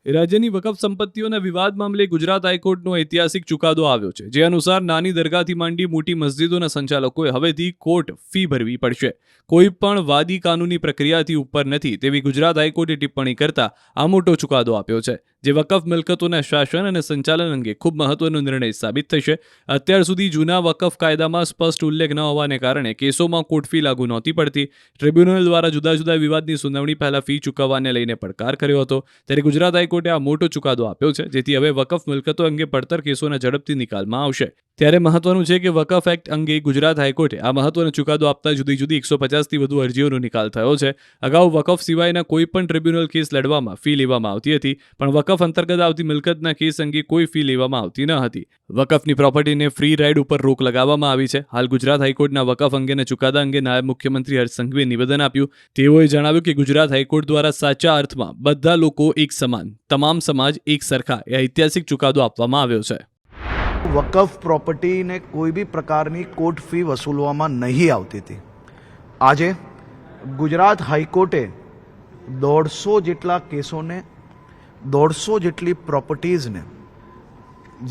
રાજ્યની વકફ સંપત્તિઓના વિવાદ મામલે ગુજરાત હાઈકોર્ટનો ઐતિહાસિક ચુકાદો આવ્યો છે, જે અનુસાર નાની દરગાહથી માંડી મોટી મસ્જિદોના સંચાલકોએ હવેથી કોર્ટ ફી ભરવી પડશે. કોઈ પણ વાદી કાનૂની પ્રક્રિયાથી ઉપર નથી તેવી ગુજરાત હાઈકોર્ટે ટિપ્પણી કરતા આ મોટો ચુકાદો આપ્યો છે, જે વકફ મિલકતોના શાસન અને સંચાલન અંગે ખૂબ મહત્વનો નિર્ણય સાબિત થશે. અત્યાર સુધી જૂના વકફ કાયદામાં સ્પષ્ટ ઉલ્લેખ ન હોવાને કારણે કેસોમાં કોર્ટ ફી લાગુ નહોતી પડતી. ટ્રિબ્યુનલ દ્વારા જુદા જુદા વિવાદની સુનાવણી પહેલા ફી ચૂકવવાને લઈને પડકાર કર્યો હતો, ત્યારે ગુજરાત હાઈકોર્ટે આ મોટો ચુકાદો આપ્યો છે, જેથી હવે વકફ મિલકતો અંગે પડતર કેસોના ઝડપથી નિકાલમાં આવશે. ત્યારે મહત્વનું છે કે વકફ એક્ટ અંગે ગુજરાત હાઈકોર્ટે આ મહત્વનો ચુકાદો આપતા જુદી જુદી 150થી વધુ અરજીઓનો નિકાલ થયો છે. અગાઉ વકફ સિવાયના કોઈ પણ ટ્રિબ્યુનલ કેસ લડવામાં ફી લેવામાં આવતી હતી, પણ વકફ અંતર્ગત આવતી મિલકતના કેસ અંગે કોઈ ફી લેવામાં આવતી ન હતી. વકફની પ્રોપર્ટીને ફ્રી રાઇડ ઉપર રોક લગાવવામાં આવી છે. હાલ ગુજરાત હાઈકોર્ટના વકફ અંગેના ચુકાદા અંગે નાયબ મુખ્યમંત્રી હર્ષ સંઘવીએ નિવેદન આપ્યું. તેઓએ જણાવ્યું કે ગુજરાત હાઈકોર્ટ દ્વારા સાચા અર્થમાં બધા લોકો એક સમાન, તમામ સમાજ એક સરખા એ ઐતિહાસિક ચુકાદો આપવામાં આવ્યો છે. વકફ પ્રોપર્ટીને કોઈ બી પ્રકારની કોર્ટ ફી વસૂલવામાં નહીં આવતી હતી. આજે ગુજરાત હાઈકોર્ટે 150 જેટલા કેસોને 150 જેટલી પ્રોપર્ટીઝને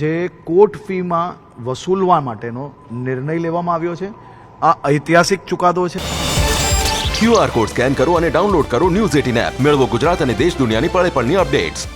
જે કોર્ટ ફીમાં વસૂલવા માટેનો નિર્ણય લેવામાં આવ્યો છે. આ ઐતિહાસિક ચુકાદો છે. QR કોડ સ્કેન કરો અને ડાઉનલોડ કરો ન્યૂઝ 18 એપ. મેળવો ગુજરાત અને દેશ દુનિયાની પળે પળની અપડેટ્સ.